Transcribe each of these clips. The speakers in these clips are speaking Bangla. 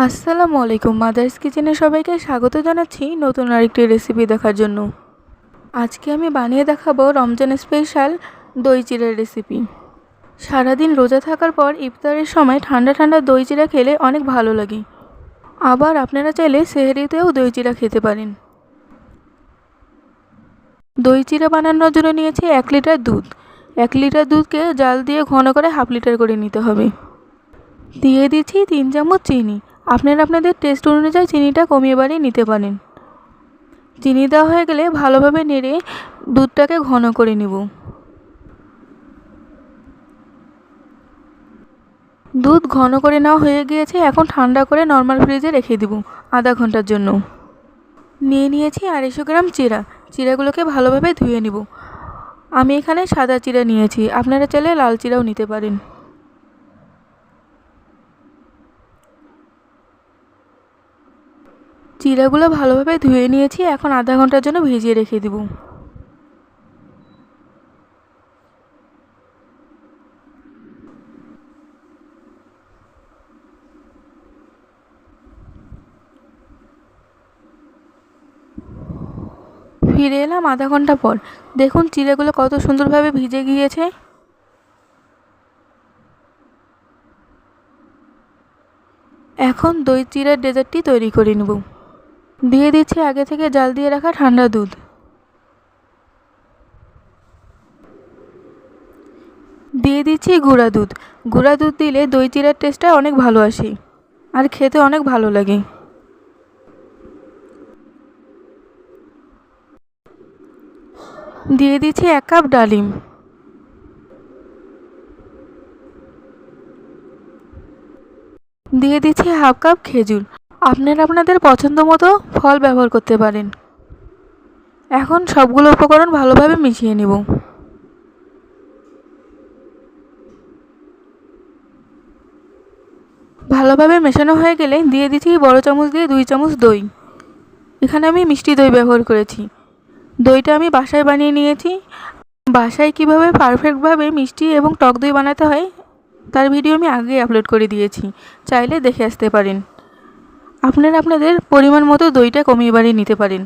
আসসালামু আলাইকুম। মাদার্স কিচেনে সবাইকে স্বাগত জানাচ্ছি নতুন আরেকটি রেসিপি দেখার জন্য। আজকে আমি বানিয়ে দেখাবো রমজান স্পেশাল দই চিড়ার রেসিপি। সারাদিন রোজা থাকার পর ইফতারের সময় ঠান্ডা ঠান্ডা দই চিড়া খেলে অনেক ভালো লাগে। আবার আপনারা চাইলে সেহরিতেও দই চিড়া খেতে পারেন। দই চিড়া বানানোর জন্য নিয়েছি 1 লিটার দুধ। 1 লিটার দুধকে জাল দিয়ে ঘন করে হাফ লিটার করে নিতে হবে। দিয়ে দিচ্ছি 3 চামচ চিনি। আপনারা আপনাদের টেস্ট অনুযায়ী চিনিটা কমিয়ে বাড়িয়ে নিতে পারেন। চিনি দেওয়া হয়ে গেলে ভালোভাবে নেড়ে দুধটাকে ঘন করে নেব। দুধ ঘন করে নেওয়া হয়ে গিয়েছে। এখন ঠান্ডা করে নর্মাল ফ্রিজে রেখে দেব আধা ঘন্টার জন্য। নিয়ে নিয়েছি 250 গ্রাম চিড়া। চিড়াগুলোকে ভালোভাবে ধুয়ে নেব। আমি এখানে সাদা চিড়া নিয়েছি, আপনারা চাইলে লাল চিড়াও নিতে পারেন। চিড়াগুলো ভালোভাবে ধুয়ে নিয়েছি। এখন আধা ঘন্টার জন্য ভিজিয়ে রেখে দেব। ফিরে এলাম আধা ঘন্টা পর। দেখুন চিড়াগুলো কত সুন্দরভাবে ভিজে গিয়েছে। এখন দই চিড়ার ডেজার্টটি তৈরি করে নেব। দিয়ে দিচ্ছি আগে থেকে জাল দিয়ে রাখা ঠান্ডা দুধ। দিয়ে দিচ্ছি গুঁড়া দুধ। গুঁড়া দুধ দিলে দই চিড়ার টেস্টটা অনেক ভালো আসে আর খেতে অনেক ভালো লাগে। দিয়ে দিচ্ছি 1 কাপ ডালিম। দিয়ে দিচ্ছি হাফ কাপ খেজুর। আপনারা আপনাদের পছন্দ মতো ফল ব্যবহার করতে পারেন। এখন সবগুলো উপকরণ ভালোভাবে মিশিয়ে নেব। ভালোভাবে মেশানো হয়ে গেলে দিয়ে দিচ্ছি বড় চামচ দিয়ে 2 চামচ দই। এখানে আমি মিষ্টি দই ব্যবহার করেছি। দইটা আমি বাসায় বানিয়ে নিয়েছি। বাসায় কিভাবে পারফেক্টভাবে মিষ্টি এবং টক দই বানাতে হয় তার ভিডিও আমি আগেই আপলোড করে দিয়েছি, চাইলে দেখে আসতে পারেন। আপনারা আপনাদের পরিমাণ মতো দইটা কমিয়ে বাড়িয়ে নিতে পারেন।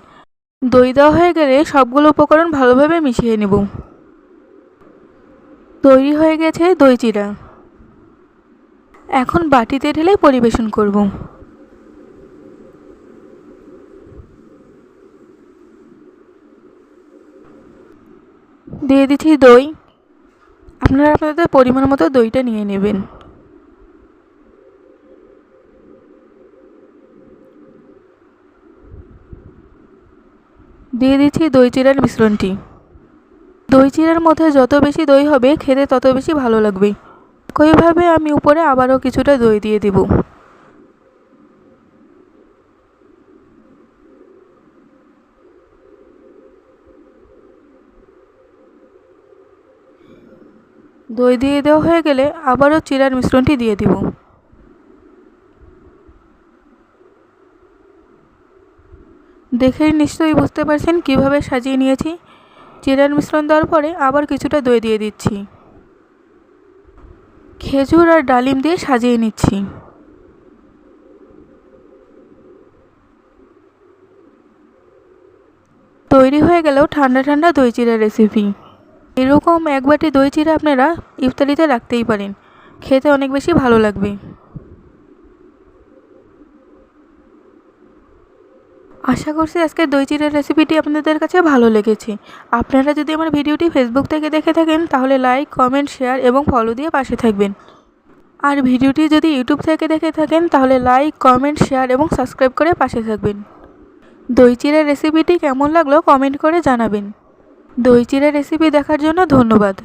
দই দেওয়া হয়ে গেলে সবগুলো উপকরণ ভালোভাবে মিশিয়ে নেব। তৈরি হয়ে গেছে দই চিড়া। এখন বাটিতে ঢেলে পরিবেশন করব। দিয়ে দিচ্ছি দই। আপনারা আপনাদের পরিমাণ মতো দইটা নিয়ে নেবেন। দিয়ে দিচ্ছি দই চিড়ার মিশ্রণটি। দই চিড়ার মধ্যে যত বেশি দই হবে খেতে তত বেশি ভালো লাগবে। একইভাবে আমি উপরে আবারও কিছুটা দই দিয়ে দেব। দই দিয়ে দেওয়া হয়ে গেলে আবারও চিড়ার মিশ্রণটি দিয়ে দিব। দেখেই নিশ্চয়ই বুঝতে পারছেন কিভাবে সাজিয়ে নিয়েছি। চিড়ার মিশ্রণ দেওয়ার পরে আবার কিছুটা দই দিয়ে দিচ্ছি। খেজুর আর ডালিম দিয়ে সাজিয়ে নিচ্ছি। তৈরি হয়ে গেল ঠান্ডা ঠান্ডা দই চিড়া রেসিপি। এরকম 1 বাটি দই চিড়া আপনারা ইফতারিতে রাখতেই পারেন, খেতে অনেক বেশি ভালো লাগবে। আশা করছি আজকের দই চিড়ার রেসিপিটি আপনাদের কাছে ভালো লেগেছে। আপনারা যদি আমার ভিডিওটি ফেসবুক থেকে দেখে থাকেন তাহলে লাইক, কমেন্ট, শেয়ার এবং ফলো দিয়ে পাশে থাকবেন। আর ভিডিওটি যদি ইউটিউব থেকে দেখে থাকেন তাহলে লাইক, কমেন্ট, শেয়ার এবং সাবস্ক্রাইব করে পাশে থাকবেন। দই চিড়ার রেসিপিটি কেমন লাগলো কমেন্ট করে জানাবেন। দই চিড়া রেসিপি দেখার জন্য ধন্যবাদ।